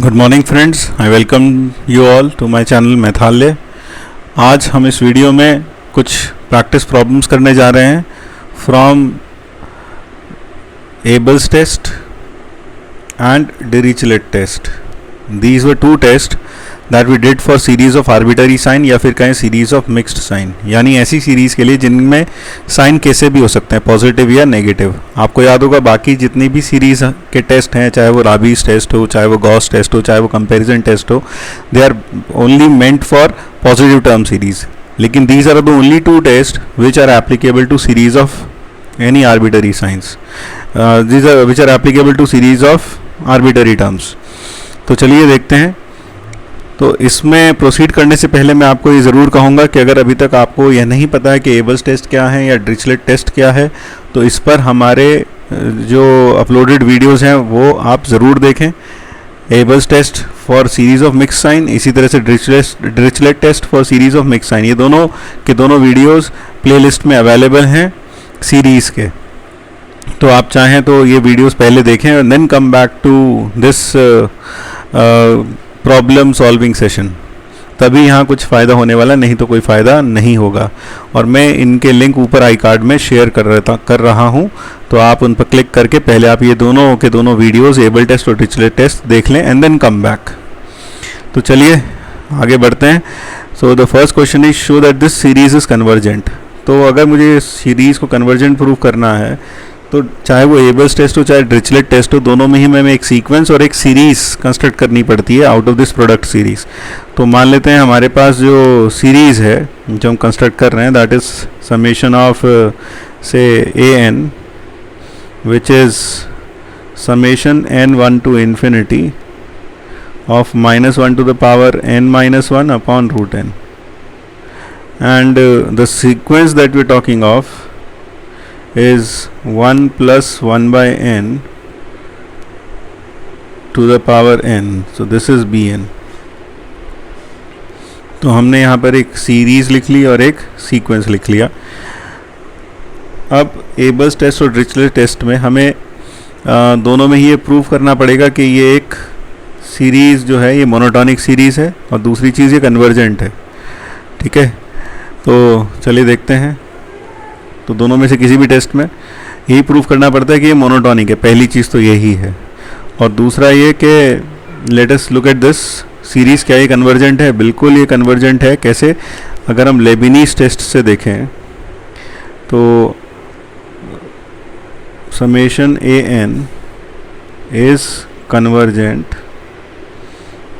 Good morning friends, I welcome you all to my channel Mathalaya. आज हम इस video में कुछ प्रैक्टिस प्रॉब्लम्स करने जा रहे हैं from Abel's test and Dirichlet test. These were two test that we did for series of arbitrary sign या फिर कहें सीरीज ऑफ मिक्स्ड साइन, यानी ऐसी सीरीज के लिए जिनमें साइन कैसे भी हो सकते हैं, पॉजिटिव या नेगेटिव। आपको याद होगा बाकी जितनी भी सीरीज के टेस्ट हैं, चाहे वो राबीज टेस्ट हो, चाहे वो गॉस टेस्ट हो, चाहे वो कंपैरिजन टेस्ट हो, they are only meant for positive term series. लेकिन these are the only two test which are applicable to series of any arbitrary signs, these are which are applicable to series of arbitrary terms. तो चलिए देखते हैं। तो इसमें proceed करने से पहले मैं आपको ये ज़रूर कहूँगा कि अगर अभी तक आपको यह नहीं पता है कि एबल्स टेस्ट क्या है या डिरिचलेट टेस्ट क्या है, तो इस पर हमारे जो अपलोडेड वीडियोस हैं वो आप ज़रूर देखें। Abel's test for series of mix sign, इसी तरह से Dirichlet test for series of mix sign, ये दोनों के दोनों वीडियोस प्लेलिस्ट में अवेलेबल हैं सीरीज़ के। तो आप चाहें तो ये वीडियोस पहले देखें और then come back to this problem solving session, तभी यहाँ कुछ फ़ायदा होने वाला, नहीं तो कोई फ़ायदा नहीं होगा। और मैं इनके लिंक ऊपर आई कार्ड में शेयर कर रहा हूँ, तो आप उन पर क्लिक करके पहले आप ये दोनों के दोनों वीडियोस एबल टेस्ट और डिरिचलेट टेस्ट देख लें एंड देन कम बैक। तो चलिए आगे बढ़ते हैं। So the first question is show that this series is convergent. तो अगर मुझे इस सीरीज़ को कन्वर्जेंट प्रूव करना है, तो चाहे वो एबल्स टेस्ट हो चाहे डिरिचलेट टेस्ट हो, दोनों में ही हमें एक सीक्वेंस और एक सीरीज़ कंस्ट्रक्ट करनी पड़ती है out of this product series. तो मान लेते हैं हमारे पास जो सीरीज़ है जो हम कंस्ट्रक्ट कर रहे हैं, दैट इज़ समेशन ऑफ से a n which is summation n one to infinity of -1 to the power n-1 upon root n, and the sequence that we're talking of is 1 plus 1 by n to the power n. So this is bn. तो हमने यहाँ पर एक series लिख ली और एक sequence लिख लिया। अब एबल्स टेस्ट और डिरिचलेट टेस्ट में हमें दोनों में ही ये प्रूव करना पड़ेगा कि ये एक सीरीज़ जो है ये मोनोटॉनिक सीरीज़ है और दूसरी चीज़ ये कन्वर्जेंट है। ठीक है, तो चलिए देखते हैं। तो दोनों में से किसी भी टेस्ट में यही प्रूफ करना पड़ता है कि ये मोनोटॉनिक है, पहली चीज़ तो यही है। और दूसरा ये कि let us look at this series, क्या ये कन्वर्जेंट है? बिल्कुल ये कन्वर्जेंट है। कैसे? अगर हम लेबिनीज टेस्ट से देखें तो summation A N is convergent,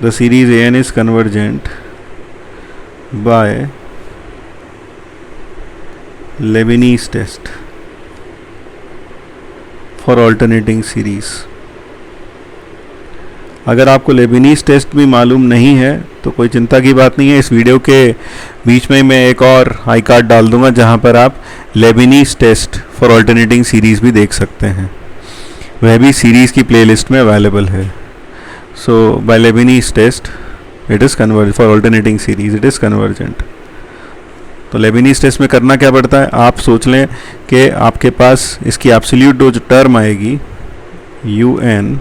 the series an is convergent by Leibniz test for alternating series। अगर आपको लेबिनीज टेस्ट भी मालूम नहीं है तो कोई चिंता की बात नहीं है, इस वीडियो के बीच में मैं एक और आई कार्ड डाल दूंगा जहां पर आप लेबिनीज टेस्ट फॉर ऑल्टरनेटिंग सीरीज़ भी देख सकते हैं, वह भी सीरीज़ की प्लेलिस्ट में अवेलेबल है। So by Leibniz test it is converge for alternating series it is convergent. तो लेबिनीज टेस्ट में करना क्या पड़ता है? आप सोच लें कि आपके पास इसकी एब्सोल्यूट जो टर्म आएगी यू एन,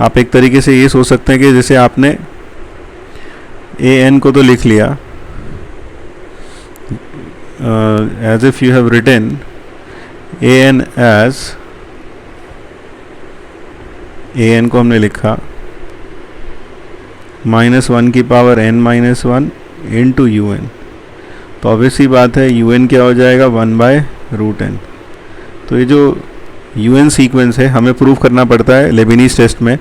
आप एक तरीके से ये सोच सकते हैं कि जैसे आपने ए एन को तो लिख लिया as if you have written a n as, a n को हमने लिखा -1 की power n-1 into u n. तो ऑब्वियसली बात है यू एन क्या हो जाएगा? 1/√n। तो ये जो यू एन सीक्वेंस है हमें प्रूव करना पड़ता है लेबिनीज टेस्ट में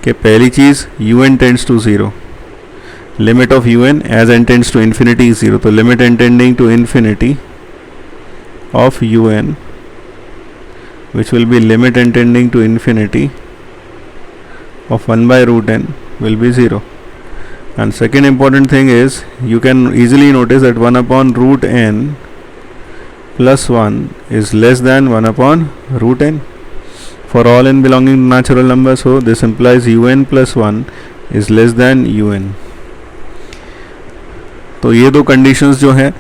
कि पहली चीज़ u n tends to 0, limit of u n as n tends to infinity is 0। तो limit n tending to infinity of u n which will be limit n tending to infinity of 1/√n will be 0. And second important thing is you can easily notice that 1/√n plus 1 is less than 1/√n for all n belonging to natural number. So this implies un plus 1 is less than un. तो ये दो conditions जो हैं,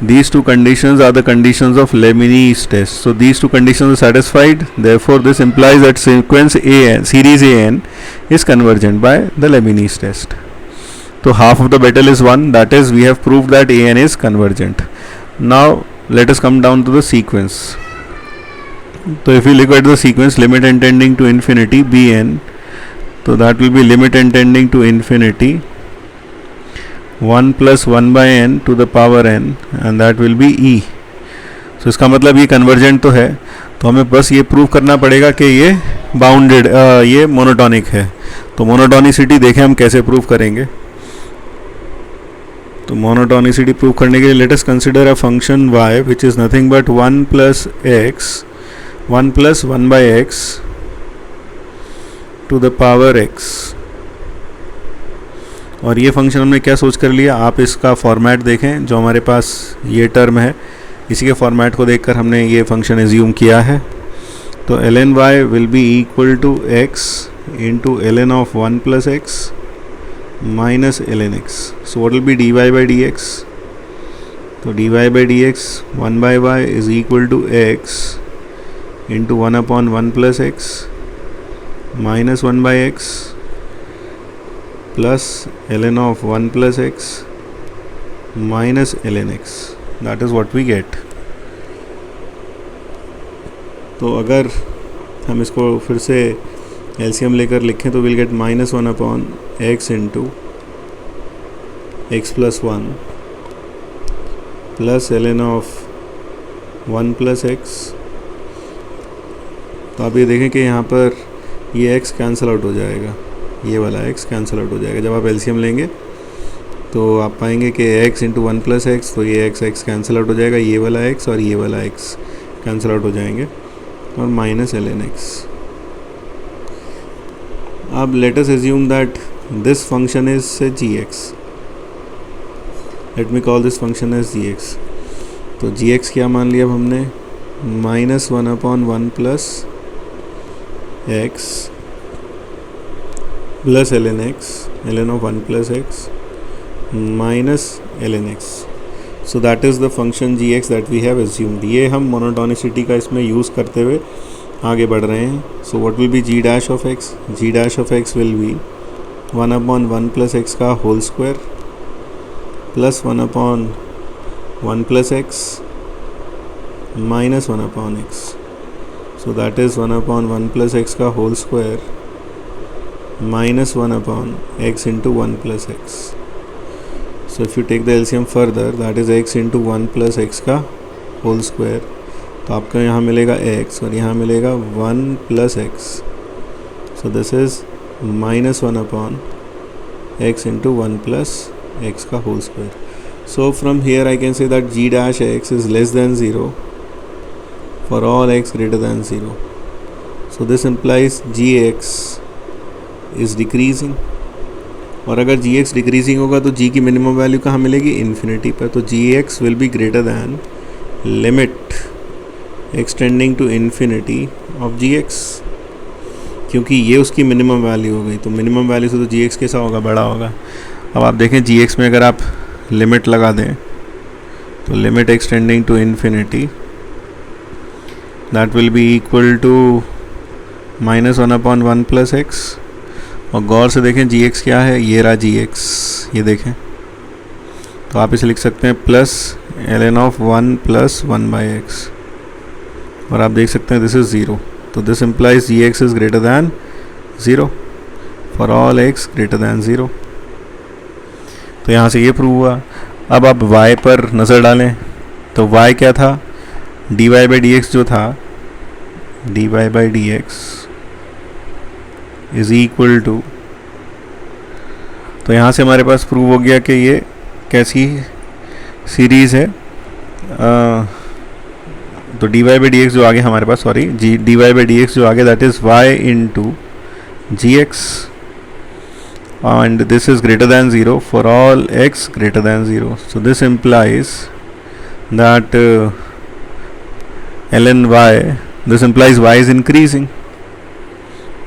these two conditions are the conditions of Leibniz test. So these two conditions are satisfied, therefore this implies that sequence an series an is convergent by the Leibniz test. So half of the battle is won, that is we have proved that an is convergent. Now let us come down to the sequence. So if we look at the sequence limit n tending to infinity bn, so that will be limit n tending to infinity 1 plus 1 by n to the power n and that will be e. So इसका मतलब ये convergent तो है, तो हमें बस ये prove करना पड़ेगा कि ये बाउंडेड ये मोनोटॉनिक है. तो मोनोटॉनिसिटी देखें हम कैसे प्रूव करेंगे. तो मोनोटॉनिसिटी प्रूव करने के लिए let us consider a function y which is nothing but 1 plus x 1 plus 1 by x to the power x. और ये फंक्शन हमने क्या सोच कर लिया, आप इसका फॉर्मेट देखें जो हमारे पास ये टर्म है, इसी के फॉर्मेट को देखकर हमने ये फंक्शन एज्यूम किया है. तो ln y will be equal to x into ln of 1 plus x minus ln x. So what will be dy by dx. तो dy by dx 1 by y is equal to x into 1 upon 1 plus x minus 1 by x plus ln of 1 plus x minus ln x. That is what we get. तो अगर हम इसको फिर से LCM लेकर लिखें तो will get minus 1 upon x into x plus 1 plus ln of 1 plus x. तो आप ये देखें कि यहाँ पर ये x कैंसिल आउट हो जाएगा, ये वाला x कैंसिल आउट हो जाएगा. जब आप एलसीएम लेंगे तो आप पाएंगे कि x इंटू 1 प्लस एक्स, तो ये x कैंसिल आउट हो जाएगा, ये वाला x और ये वाला x कैंसिल आउट हो जाएंगे और माइनस ln x. अब let us assume that this function is gx. Let me call this function as gx. तो gx क्या मान लिया अब हमने, minus 1 upon 1 plus x plus ln x, ln of 1 plus x minus ln x. So that is the function gx that we have assumed. ये हम monotonicity का इसमें यूज़ करते हुए आगे बढ़ रहे हैं. So what will be g dash of x? g dash of x will be 1 upon 1 plus x का whole square plus 1 upon 1 plus x minus 1 upon x. So that is 1 upon 1 plus x का whole square minus 1 upon x into 1 plus x. So if you take the LCM further, that is x into 1 plus x का whole square, तो आपको यहाँ मिलेगा x और यहाँ मिलेगा 1 plus x. So this is minus 1 upon x into 1 plus x का whole square. So from here I can say that g dash x is less than 0 for all x greater than 0. So this implies gx is decreasing. और अगर जी x decreasing होगा तो जी की minimum value कहाँ मिलेगी, infinity पर. तो g x will be greater than limit extending to infinity of g x, क्योंकि ये उसकी मिनिमम वैल्यू हो गई. तो मिनिमम वैल्यू से तो जी एक्स कैसा होगा, बड़ा होगा. अब आप देखें जी एक्स में अगर आप लिमिट लगा दें तो limit extending to infinity that will be equal to minus 1 upon 1 plus x. और गौर से देखें जी एक्स क्या है, ये रहा जी एक्स, ये देखें. तो आप इसे लिख सकते हैं plus ln of 1 plus 1 by x, और आप देख सकते हैं दिस इज़ 0. तो this implies g x is greater than 0 for all x greater than 0. तो यहाँ से ये प्रूव हुआ. अब आप y पर नज़र डालें तो y क्या था, dy बाई डी एक्स जो था, dy by d x is equal to. तो यहाँ से हमारे पास प्रूव हो गया कि ये कैसी सीरीज़ है. तो dy बाई डी एक्स जो आगे हमारे पास, sorry dy by d x जो आगे that is y into g x and this is greater than 0 for all x greater than 0. So this implies that ln y, this implies y is increasing.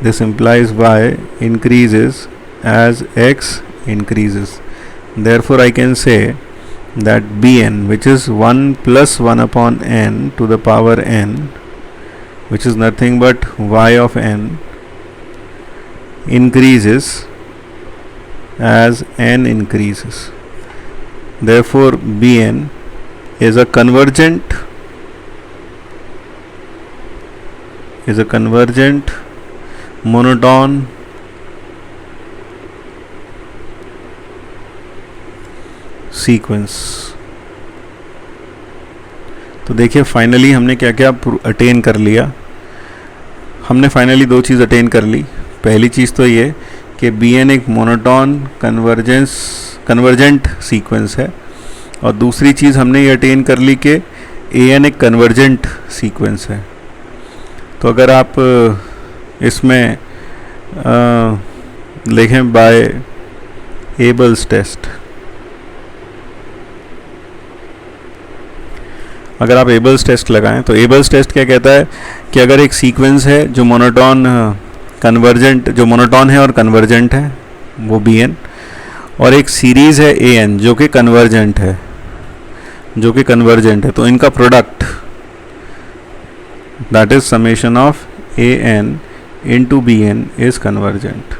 This implies y increases as x increases. Therefore I can say that Bn, which is 1 plus 1 upon n to the power n, which is nothing but y of n, increases as n increases. Therefore Bn is a convergent monotone sequence. तो देखिए finally हमने क्या क्या attain कर लिया. हमने finally दो चीज़ attain कर ली. पहली चीज़ तो ये कि Bn एक मोनोटोन कन्वर्जेंट सीक्वेंस है, और दूसरी चीज़ हमने ये अटेन कर ली कि An एक कन्वर्जेंट सीक्वेंस है. तो अगर आप इसमें लिखें बाय एबल्स टेस्ट, अगर आप एबल्स टेस्ट लगाएं तो एबल्स टेस्ट क्या कहता है कि अगर एक सीक्वेंस है जो मोनोटोन है और कन्वर्जेंट है, वो Bn, और एक सीरीज़ है An जो कि कन्वर्जेंट है, तो इनका product, that is summation of An into Bn is convergent.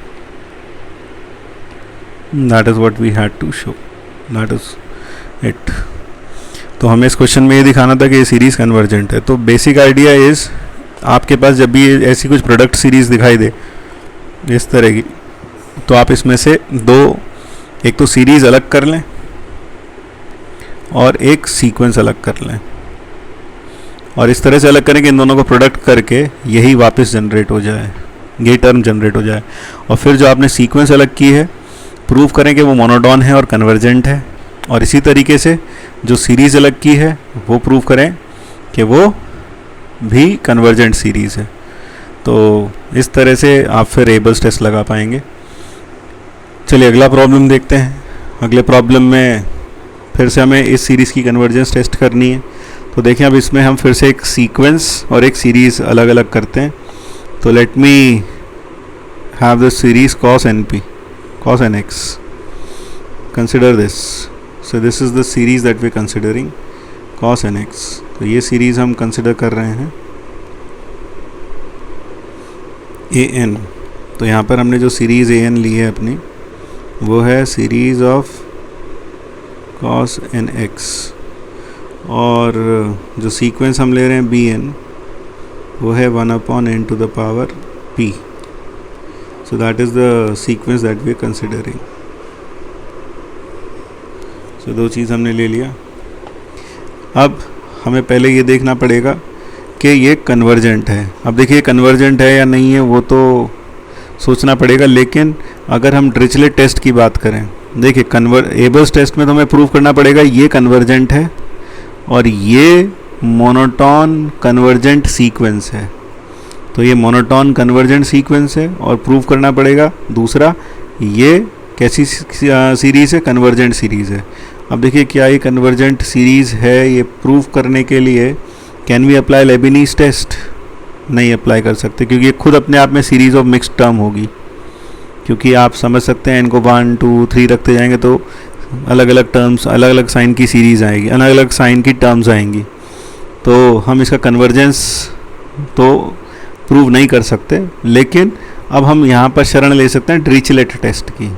That is what we had to show. That is it. तो हमें इस क्वेश्चन में ये दिखाना था कि ये सीरीज़ कन्वर्जेंट है. तो बेसिक आइडिया इज़, आपके पास जब भी ऐसी कुछ प्रोडक्ट सीरीज़ दिखाई दे इस तरह की, तो आप इसमें से एक तो सीरीज़ अलग कर लें और एक सीक्वेंस अलग कर लें, और इस तरह से अलग करें कि इन दोनों को प्रोडक्ट करके यही वापस जनरेट हो जाए, यही टर्म जनरेट हो जाए. और फिर जो आपने सीक्वेंस अलग की है, प्रूव करें कि वो मोनोटोन है और कन्वर्जेंट है, और इसी तरीके से जो सीरीज़ अलग की है वो प्रूव करें कि वो भी कन्वर्जेंट सीरीज़ है. तो इस तरह से आप फिर एबल्स टेस्ट लगा पाएंगे. चलिए अगला प्रॉब्लम देखते हैं. अगले प्रॉब्लम में फिर से हमें इस सीरीज़ की कन्वर्जेंस टेस्ट करनी है. तो देखें अब इसमें हम फिर से एक सीक्वेंस और एक सीरीज़ अलग अलग करते हैं. तो let me have the series cos nx. Consider this. So this is the series that we considering, cos nx. तो ये सीरीज़ हम कंसिडर कर रहे हैं an. तो यहाँ पर हमने जो सीरीज़ an ली है अपनी, वो है सीरीज़ ऑफ cos nx, और जो सीक्वेंस हम ले रहे हैं Bn, वो है 1 upon n to the power p. So that is the sequence that we are considering. So दो चीज़ हमने ले लिया. अब हमें पहले ये देखना पड़ेगा कि ये कन्वर्जेंट है. अब देखिए कन्वर्जेंट है या नहीं है वो तो सोचना पड़ेगा, लेकिन अगर हम डिरिचलेट टेस्ट की बात करें, देखिए एबल्स टेस्ट में तो हमें प्रूव करना पड़ेगा ये कन्वर्जेंट है और ये मोनोटोन कन्वर्जेंट सीक्वेंस है. तो ये मोनोटोन कन्वर्जेंट सीक्वेंस है, और प्रूव करना पड़ेगा दूसरा ये कैसी सीरीज़ है, कन्वर्जेंट सीरीज़ है. अब देखिए क्या ये कन्वर्जेंट सीरीज़ है, ये प्रूव करने के लिए कैन वी अप्लाई लेबिनीज टेस्ट? नहीं अप्लाई कर सकते, क्योंकि ये खुद अपने आप में सीरीज़ ऑफ मिक्स्ड टर्म होगी. क्योंकि आप समझ सकते हैं इनको 1 2 3 रखते जाएंगे तो अलग अलग टर्म्स, अलग अलग साइन की सीरीज़ आएगी, अलग अलग साइन की टर्म्स आएंगी. तो हम इसका कन्वर्जेंस तो प्रूव नहीं कर सकते, लेकिन अब हम यहाँ पर शरण ले सकते हैं डिरिचलेट टेस्ट की,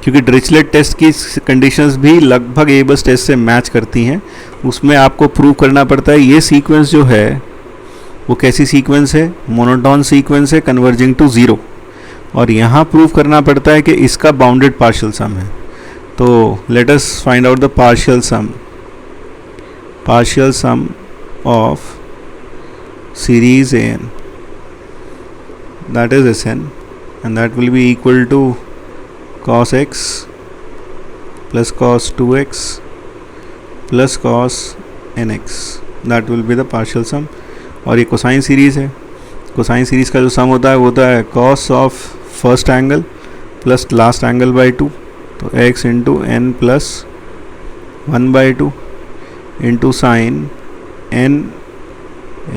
क्योंकि डिरिचलेट टेस्ट की कंडीशंस भी लगभग एबल्स टेस्ट से मैच करती हैं. उसमें आपको प्रूव करना पड़ता है ये सीक्वेंस जो है वो कैसी सीक्वेंस है, मोनोटोन सीक्वेंस है कन्वर्जिंग टू 0, और यहाँ प्रूव करना पड़ता है कि इसका बाउंडेड पार्शियल सम है. तो let us find out the partial sum of series an, that is Sn, and that will be equal to cos x plus cos 2x plus cos nx. that will be the partial sum. और ये cosine series है. Cosine series का जो सम होता है वो होता है cos of first angle plus last angle by 2. तो x into n plus 1/2 into sine n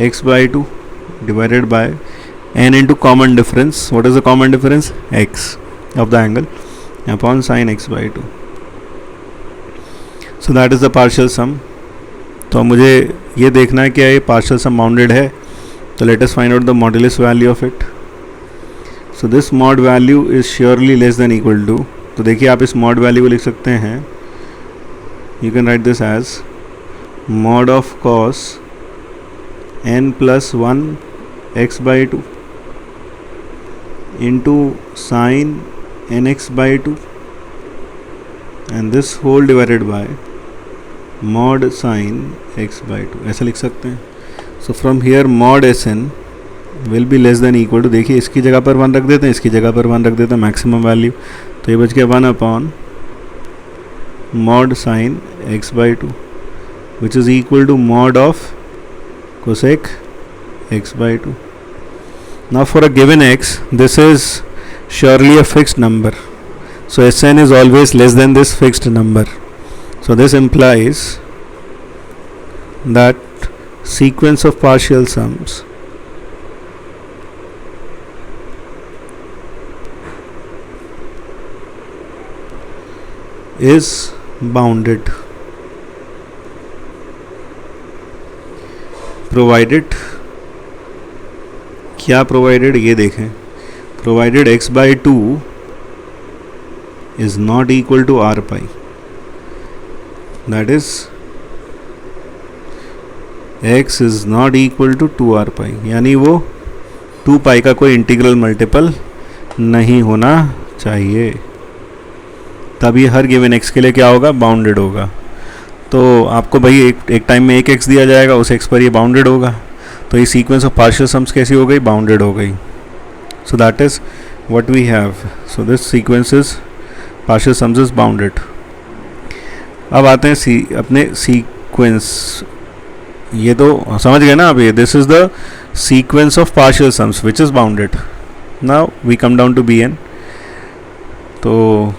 x by 2 divided by n into common difference. What is the common difference? X of the angle upon sin x by 2. So that is the partial sum. तो मुझे ये देखना है कि ये partial सम bounded है. तो let us find out the modulus value of it. So this mod value is surely less than equal to. तो देखिए आप इस मॉड वैल्यू को लिख सकते हैं. You can write this as mod of cos n plus 1 x by 2 into sin nx by 2 and this whole divided by mod sin x by 2. ऐसा लिख सकते हैं. So from here mod sn will be less than equal to. देखिए इसकी जगह पर 1 रख देते हैं, इसकी जगह पर 1 रख देते हैं, मैक्सिमम वैल्यू. तो ये बच गया 1 upon mod sin x by 2 which is equal to mod of cosec x by 2. Now for a given x, this is surely a fixed number. So Sn is always less than this fixed number. So this implies that sequence of partial sums is bounded, provided. क्या provided ये देखें. Provided x by 2 is not equal to r pi. That is x is not equal to 2r pi. यानी वो 2 पाई का कोई integral multiple नहीं होना चाहिए. तब ये हर गिवन x के लिए क्या होगा, बाउंडेड होगा. तो आपको भाई एक टाइम में एक x दिया जाएगा, उस x पर ये बाउंडेड होगा. तो ये सीक्वेंस ऑफ पार्शियल सम्स कैसी हो गई, बाउंडेड हो गई. So that is what we have. So this sequence is partial sums is bounded. अब आते हैं अपने सीक्वेंस. ये तो समझ गए ना आप. ये this is the sequence of partial sums which is bounded. Now we come down to bn. तो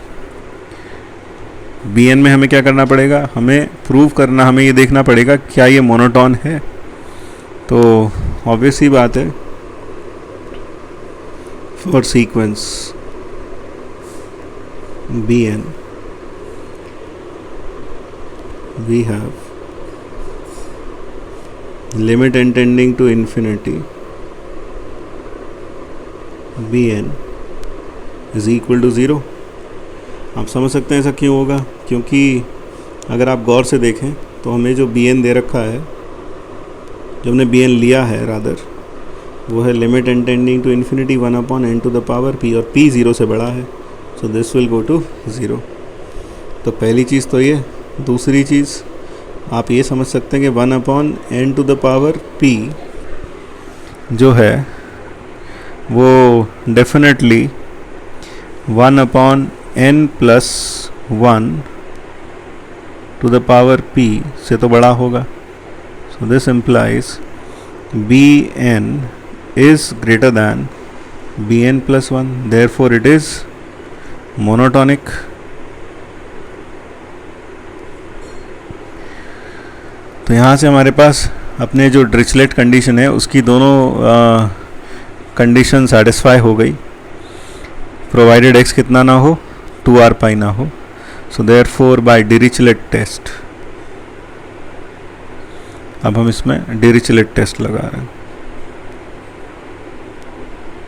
bn में हमें क्या करना पड़ेगा, हमें प्रूव करना, हमें ये देखना पड़ेगा क्या ये मोनोटोन है. तो ऑब्वियस ही बात है, for sequence bn we have limit n tending to infinity bn is equal to 0. आप समझ सकते हैं ऐसा क्यों होगा. क्योंकि अगर आप गौर से देखें तो हमें जो bn दे रखा है, जो हमने bn लिया है रादर, वो है limit n tending to infinity 1 upon n to the power p, और p 0 से बड़ा है. So this will go to 0. तो पहली चीज़ तो ये. दूसरी चीज़ आप ये समझ सकते हैं कि 1 upon n to the power p जो है वो definitely 1 upon n plus 1 to the power p से तो बड़ा होगा. So this implies bn is greater than bn plus 1. Therefore it is monotonic. तो यहाँ से हमारे पास अपने जो ड्रिचलेट कंडीशन है उसकी दोनों कंडीशन सेटिस्फाई हो गई. प्रोवाइडेड x कितना ना हो, 2r पाई ना हो. So therefore by Dirichlet test, अब हम इसमें डिरिचलेट टेस्ट लगा रहे हैं.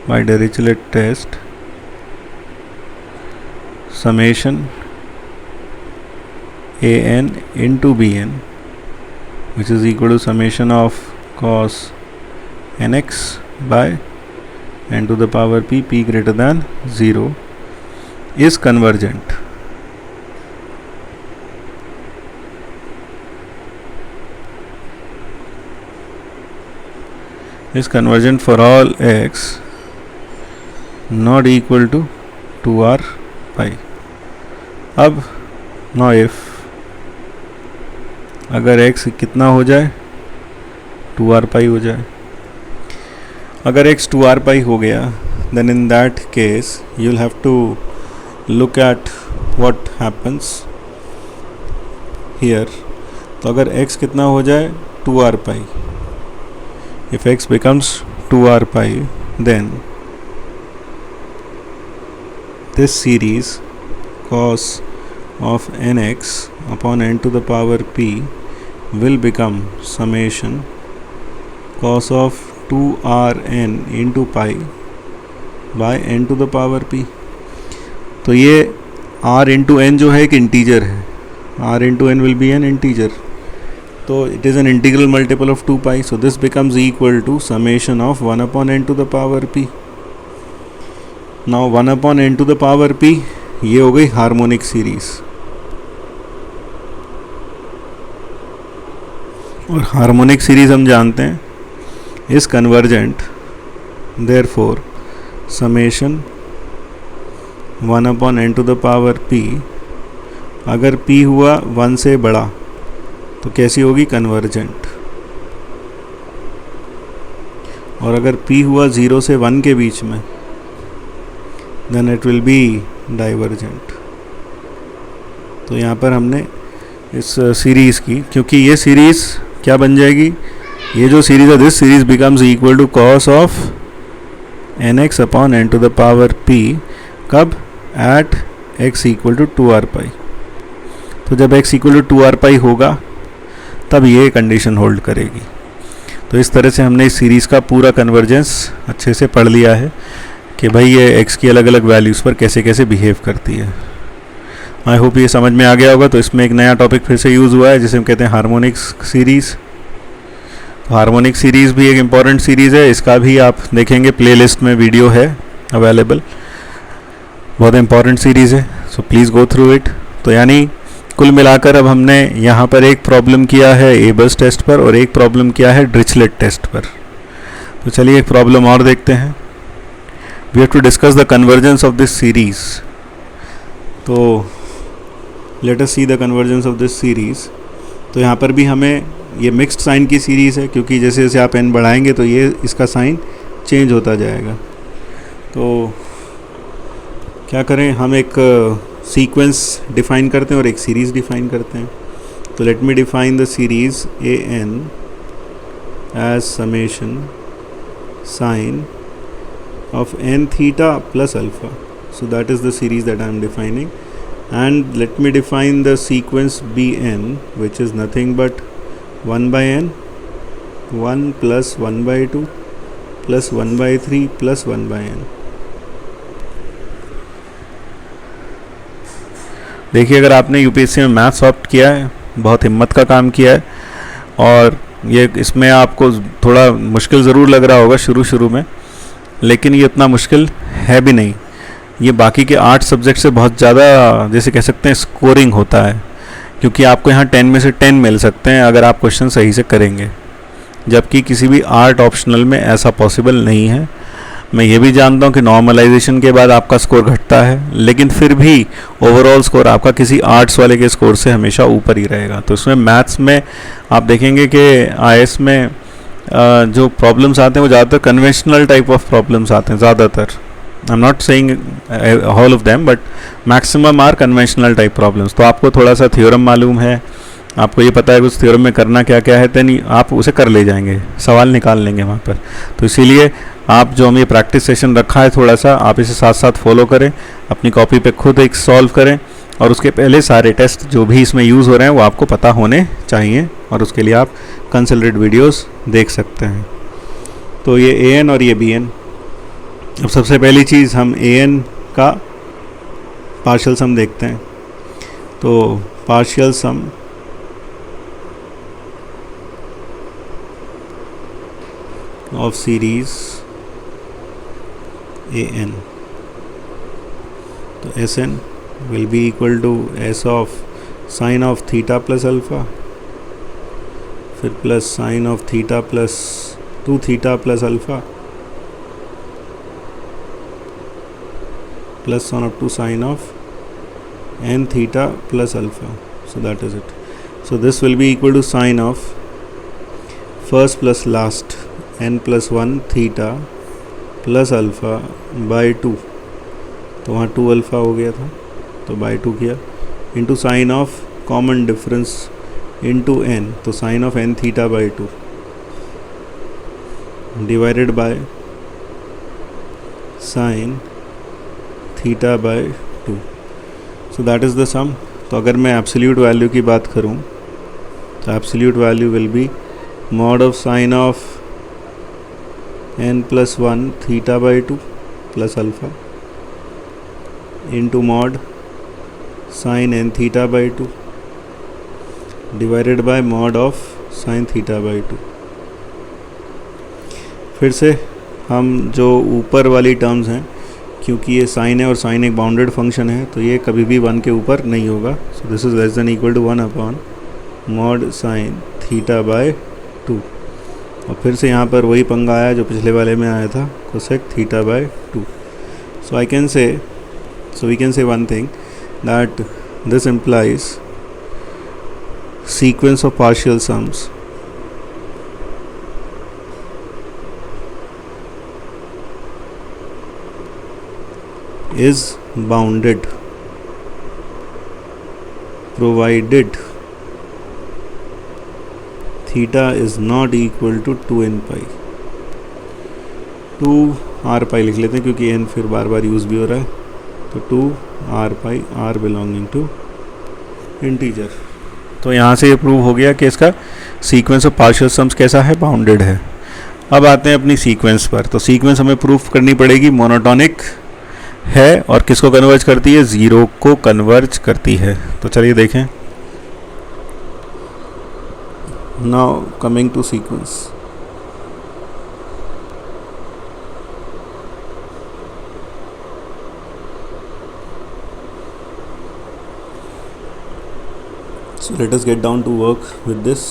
By Dirichlet test summation an into bn which is equal to summation of cos nx by n to the power p greater than 0 is convergent. Is convergent for all x not equal to 2r pi. अब now if अगर x कितना हो जाए, 2r पाई हो जाए. अगर x 2r पाई हो गया, then in that case you'll have to look at what happens here. तो अगर x कितना हो जाए, 2r pi, if x becomes 2r pi, then this series cos of nx upon n to the power p will become summation cos of 2rn into pi by n to the power p. तो ये r into n जो है एक integer है, r into n will be an integer, तो it is an integral multiple of 2 pi, so this becomes equal to summation of 1 upon n to the power p. Now 1 upon n to the power p ये हो गई harmonic series, और harmonic series हम जानते हैं is convergent, therefore summation 1 upon n to the power p, अगर p हुआ 1 से बड़ा तो कैसी होगी, कन्वर्जेंट, और अगर p हुआ 0 से 1 के बीच में then it will be divergent. तो यहाँ पर हमने इस सीरीज़ की, क्योंकि ये सीरीज़ क्या बन जाएगी, ये जो सीरीज़ है this series becomes equal to cos of nx upon n to the power p, कब, at x equal to 2r pi. तो जब x इक्वल टू 2r पाई होगा तब ये कंडीशन होल्ड करेगी. तो इस तरह से हमने इस सीरीज़ का पूरा कन्वर्जेंस अच्छे से पढ़ लिया है कि भाई ये x की अलग अलग वैल्यूज़ पर कैसे कैसे बिहेव करती है. आई होप ये समझ में आ गया होगा. तो इसमें एक नया टॉपिक फिर से यूज़ हुआ है जिसे हम कहते हैं हार्मोनिक सीरीज़. हार्मोनिक सीरीज़ भी एक इम्पॉर्टेंट सीरीज़ है, इसका भी आप देखेंगे प्लेलिस्ट में वीडियो है अवेलेबल, बहुत इम्पॉर्टेंट सीरीज़ है, so please go through it. तो यानी कुल मिलाकर अब हमने यहाँ पर एक प्रॉब्लम किया है एबस टेस्ट पर और एक प्रॉब्लम किया है डिरिचलेट टेस्ट पर. तो चलिए एक प्रॉब्लम और देखते हैं. We have to discuss the convergence of this series. तो let us see the convergence of this series. तो यहाँ पर भी हमें ये मिक्स्ड साइन की सीरीज़ है, क्योंकि जैसे जैसे आप n बढ़ाएंगे तो ये इसका साइन चेंज होता जाएगा. तो क्या करें, हम एक सीक्वेंस डिफ़ाइन करते हैं और एक सीरीज़ डिफ़ाइन करते हैं. तो let me define the series a n as summation sine of n theta plus alpha. So that is the series that I am defining, and let me define the sequence bn, which is nothing but 1 by n, 1 plus 1 by 2 plus 1 by 3 plus 1 by n. देखिए, अगर आपने UPSC में maths opt किया है, बहुत हिम्मत का काम किया है, और ये इसमें आपको थोड़ा मुश्किल ज़रूर लग रहा होगा शुरू में, लेकिन ये इतना मुश्किल है भी नहीं. ये बाकी के 8 सब्जेक्ट से बहुत ज़्यादा, जैसे कह सकते हैं, स्कोरिंग होता है, क्योंकि आपको यहाँ 10 में से 10 मिल सकते हैं अगर आप क्वेश्चन सही से करेंगे, जबकि किसी भी आर्ट ऑप्शनल में ऐसा पॉसिबल नहीं है. मैं ये भी जानता हूँ कि नॉर्मलाइजेशन के बाद आपका स्कोर घटता है, लेकिन फिर भी ओवरऑल स्कोर आपका किसी आर्ट्स वाले के स्कोर से हमेशा ऊपर ही रहेगा. तो इसमें मैथ्स में आप देखेंगे कि आईएएस में जो प्रॉब्लम्स आते हैं वो ज़्यादातर कन्वेंशनल टाइप ऑफ प्रॉब्लम्स आते हैं ज़्यादातर. I am not saying all of them, but maximum are conventional type problems. तो आपको थोड़ा सा थ्योरम मालूम है, आपको ये पता है कि उस थ्योरम में करना क्या क्या है, देन आप उसे कर ले जाएंगे, सवाल निकाल लेंगे वहाँ पर. तो इसीलिए आप जो हम ये प्रैक्टिस सेशन रखा है, थोड़ा सा आप इसे साथ साथ फॉलो करें, अपनी कॉपी पे खुद एक सॉल्व करें, और उसके पहले सारे टेस्ट जो भी इसमें यूज़ हो रहे हैं वो आपको पता होने चाहिए, और उसके लिए आप कंसल्टेड वीडियोस देख सकते हैं. तो ये ए एन और ये बी एन. अब सबसे पहली चीज़ हम ए एन का पार्शियल सम देखते हैं. तो partial sum of series a n. तो s n will be equal to s of sine of theta plus alpha, फिर plus sign of theta plus 2 theta plus alpha plus 1 up to sine of n theta plus alpha. So that is it. So this will be equal to sine of first plus last n plus 1 theta plus alpha by 2. तो वहाँ 2 alpha हो गया था तो by 2 किया, into sine of common difference into n, तो sine of n theta by 2 divided by sine theta by 2. So that is the sum. तो अगर मैं एब्सोल्यूट वैल्यू की बात करूं तो absolute value will be mod of sine of n+1 theta by 2 plus alpha into mod sine n theta by 2 divided bye mod of sine theta by 2। फिर से हम जो ऊपर वाली टर्म्स हैं, क्योंकि ये साइन है और साइन एक बाउंडेड फंक्शन है, तो ये कभी भी 1 के ऊपर नहीं होगा। So this is less than equal to 1 upon mod sine theta by 2। और फिर से यहाँ पर वही पंगा आया जो पिछले वाले में आया था, cosec theta by 2। So we can say one thing that this implies sequence of partial sums is bounded provided theta is not equal to 2n pi। 2r pi लिख लेते हैं क्योंकि n फिर बार बार यूज़ भी हो रहा है, तो 2r pi r belonging to integer. तो यहाँ से ये प्रूव हो गया कि इसका सीक्वेंस ऑफ पार्शियल सम्स कैसा है, बाउंडेड है। अब आते हैं अपनी सीक्वेंस पर। तो सीक्वेंस हमें प्रूफ करनी पड़ेगी मोनोटॉनिक है और किसको कन्वर्ज करती है, ज़ीरो को कन्वर्ज करती है। तो चलिए देखें। Now coming to sequence. So let us get down to work with this।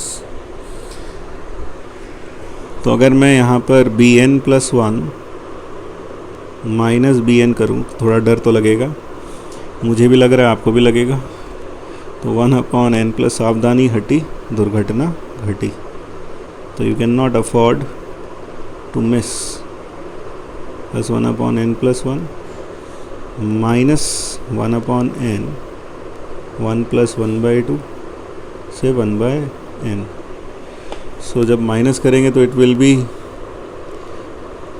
तो अगर मैं यहाँ पर bn+1 माइनस bn करूँ, थोड़ा डर तो लगेगा, मुझे भी लग रहा है, आपको भी लगेगा। तो 1/n+, सावधानी हटी दुर्घटना घटी। तो you can not afford to miss. Plus 1/n+1 minus 1/n 1 + 1/2 से 1/n। सो जब माइनस करेंगे तो it will B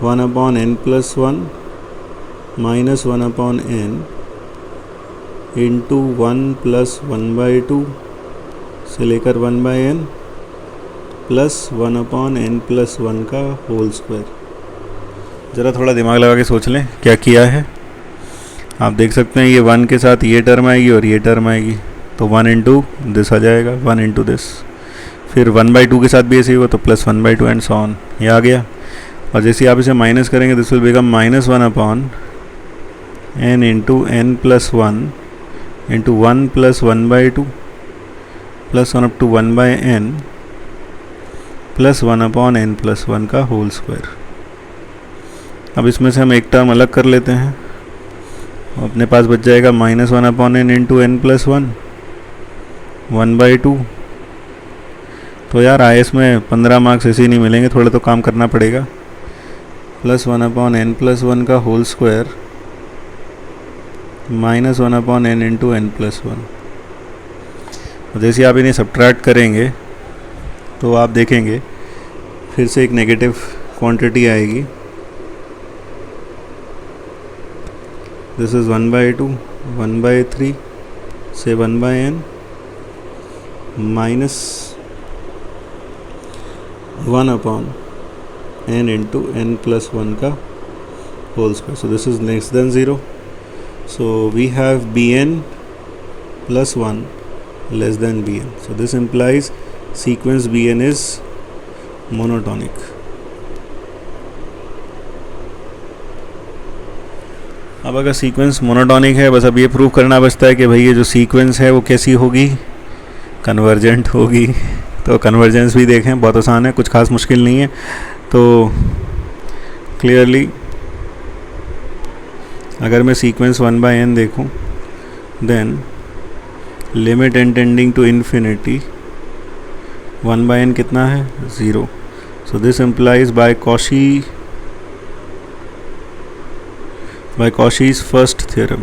1/n+1 minus 1/n into 1 + 1/2 से लेकर 1/n प्लस 1/n+1 का होल स्क्वायर। ज़रा थोड़ा दिमाग लगा के सोच लें क्या किया है। आप देख सकते हैं ये 1 के साथ ये टर्म आएगी और ये टर्म आएगी, तो 1 इंटू दिस आ जाएगा, 1 इंटू दिस। फिर 1/2 के साथ भी ऐसे ही होगा, तो प्लस 1/2 एंड सो ऑन, ये आ गया। और जैसे आप इसे माइनस करेंगे, this will become -1/n into n+1 into 1 + 1/2 plus 1 up to 1/n plus 1/n+1 का होल स्क्वायर। अब इसमें से हम एक टर्म अलग कर लेते हैं, अपने पास बच जाएगा -1/n इंटू n+1 1/2। तो यार IAS में 15 मार्क्स ऐसे ही नहीं मिलेंगे, थोड़ा तो काम करना पड़ेगा। प्लस 1/n+1 का whole square -1/n into n+1। जैसे आप इन्हें सब्ट्रैक्ट करेंगे तो आप देखेंगे फिर से एक नेगेटिव क्वांटिटी आएगी। दिस इज़ 1/2 1/3 से 1/n minus 1/n into n+1 का whole square. So this is less than 0। So we have bn+1 less than bn। So this implies sequence bn is monotonic। अब अगर सीक्वेंस मोनोटॉनिक है, बस अब ये prove करना बचता है कि भाई ये जो सीक्वेंस है वो कैसी होगी, कन्वर्जेंट होगी। तो कन्वर्जेंस भी देखें, बहुत आसान है, कुछ खास मुश्किल नहीं है। तो क्लियरली अगर मैं सीक्वेंस 1/n देखूं, then limit n tending to infinity 1/n कितना है, 0। So this implies by Cauchy's first theorem.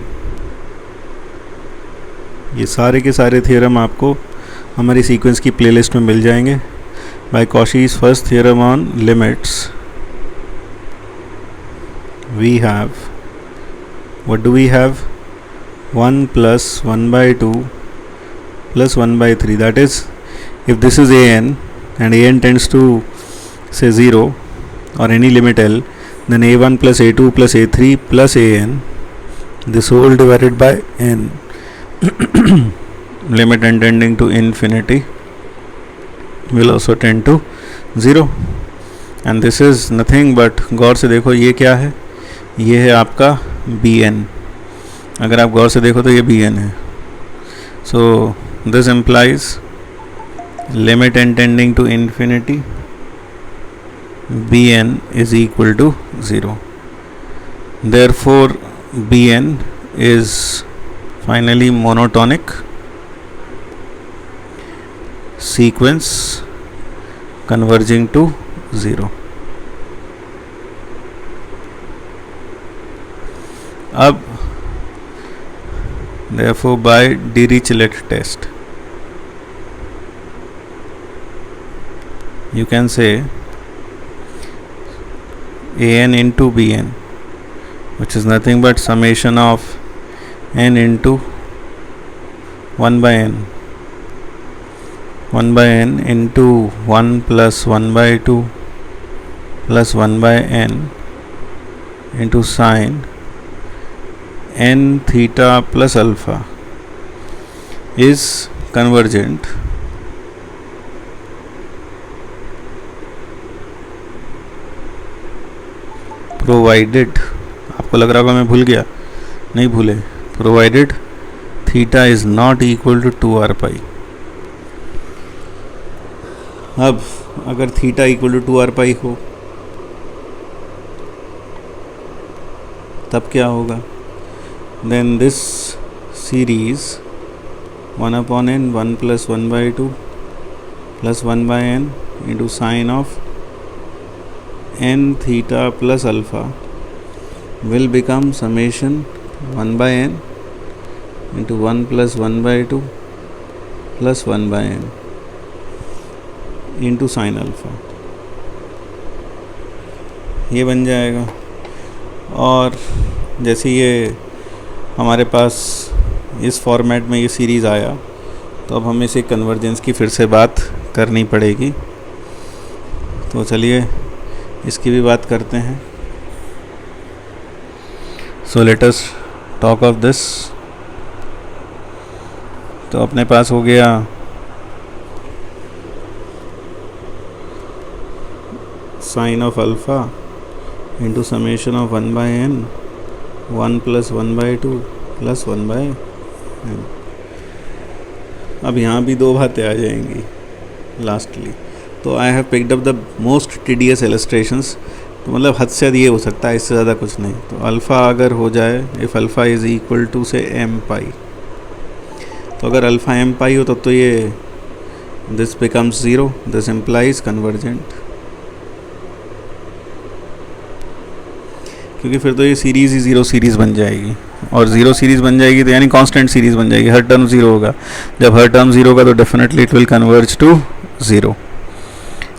ये सारे के सारे थ्योरम आपको हमारी सीक्वेंस की प्लेलिस्ट में मिल जाएंगे। By Cauchy's first theorem on limits we have, what do we have, 1 + 1/2 plus 1 by 3. That is, if this is an and an tends to say 0 or any limit L, then a1 plus a2 plus a3 plus an, this whole divided by n, limit n tending to infinity will also tend to 0. And this is nothing but, गौर से देखो ये क्या है, ये है आपका B N. अगर आप गौर से देखो तो ये बी एन है. So this implies limit n tending to infinity b n is equal to 0. Therefore b n is finally monotonic sequence converging to 0. अब therefore by Dirichlet test you can say an into bn, which is nothing but summation of n into 1 by n, 1 by n into 1 plus 1 by 2 plus 1 by n into sine n theta plus alpha is convergent provided, आपको लग रहा होगा मैं भूल गया, नहीं भूले, provided theta is not equal to 2r pi. अब अगर थीटा इक्वल टू 2r पाई हो तब क्या होगा, then this series 1 upon n 1 plus 1 by 2 plus 1 by n into sine of n theta plus alpha will become summation 1 by n into 1 plus 1 by 2 plus 1 by n into sine alpha. ये बन जाएगा. और जैसे ये हमारे पास इस format में ये सीरीज़ आया तो अब हमें इसे कन्वर्जेंस की फिर से बात करनी पड़ेगी. तो चलिए इसकी भी बात करते हैं. सो let us talk of this. तो अपने पास हो गया sine of alpha into summation of 1 by n 1 plus 1 by 2 plus 1 by n. अब यहाँ भी दो बातें आ जाएंगी लास्टली. तो I have picked up the most tedious illustrations. तो मतलब हद से ये हो सकता है, इससे ज़्यादा कुछ नहीं. तो अल्फ़ा अगर हो जाए, if alpha is equal to say m pi, तो अगर अल्फ़ा एम पाई हो तब तो ये this becomes 0. This implies convergent, क्योंकि फिर तो ये सीरीज़ ही 0 सीरीज़ बन जाएगी. और 0 सीरीज़ बन जाएगी तो यानी कांस्टेंट सीरीज़ बन जाएगी. हर टर्म 0 होगा. जब हर टर्म 0 होगा तो definitely it will converge to 0.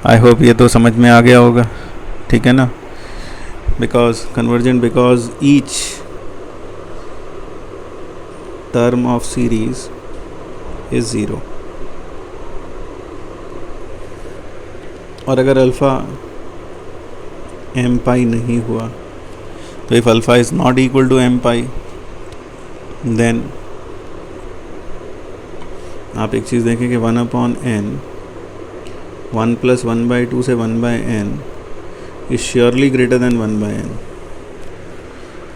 I hope ये तो समझ में आ गया होगा, ठीक है ना. Because convergent, because each term of series is 0. और अगर अल्फ़ा एम पाई नहीं हुआ, तो if alpha is not equal to m pi, then आप एक चीज़ देखें कि 1 अपॉन n 1 प्लस 1 बाई 2 से 1 by n is surely greater than 1 by n.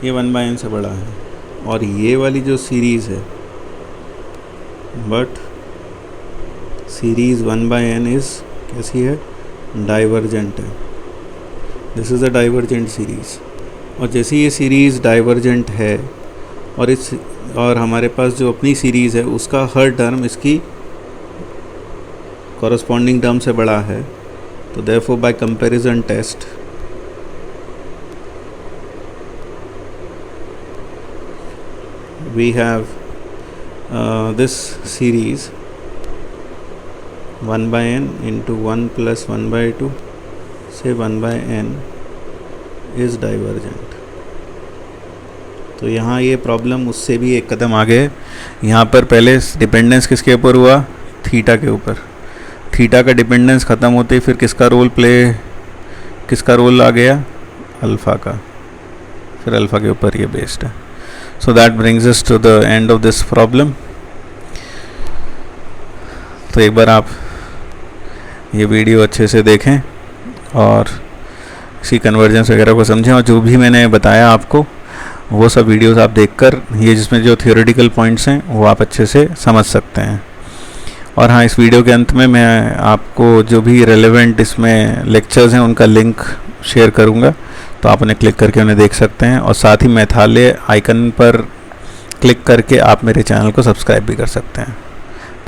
ये 1 बाई n से बड़ा है. और ये वाली जो सीरीज़ है, but series 1 by n is कैसी है, डाइवर्जेंट है. This is a divergent series. और जैसे ये सीरीज़ डाइवर्जेंट है और हमारे पास जो अपनी सीरीज़ है उसका हर टर्म इसकी कॉरस्पॉन्डिंग टर्म से बड़ा है, तो therefore by comparison test we have this series 1 by n into 1 plus 1 by 2 से 1 बाई n is divergent. तो यहाँ ये प्रॉब्लम उससे भी एक कदम आगे है। यहाँ पर पहले डिपेंडेंस किसके ऊपर हुआ, थीटा के ऊपर। थीटा का डिपेंडेंस ख़त्म होते ही फिर किसका रोल आ गया, अल्फ़ा का। फिर अल्फ़ा के ऊपर ये बेस्ड है। So that brings us to the end of this problem. तो एक बार आप ये वीडियो अच्छे से देखें और इसी कन्वर्जेंस वगैरह को समझें, और जो भी मैंने बताया आपको वो सब वीडियोस आप देखकर ये जिसमें जो थियोरेटिकल पॉइंट्स हैं वो आप अच्छे से समझ सकते हैं। और हाँ, इस वीडियो के अंत में मैं आपको जो भी रेलेवेंट इसमें लेक्चर्स हैं उनका लिंक शेयर करूँगा, तो आप उन्हें क्लिक करके उन्हें देख सकते हैं। और साथ ही मेथालय आइकन पर क्लिक करके आप मेरे चैनल को सब्सक्राइब भी कर सकते हैं।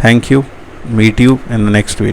Thank you, meet you in the next video.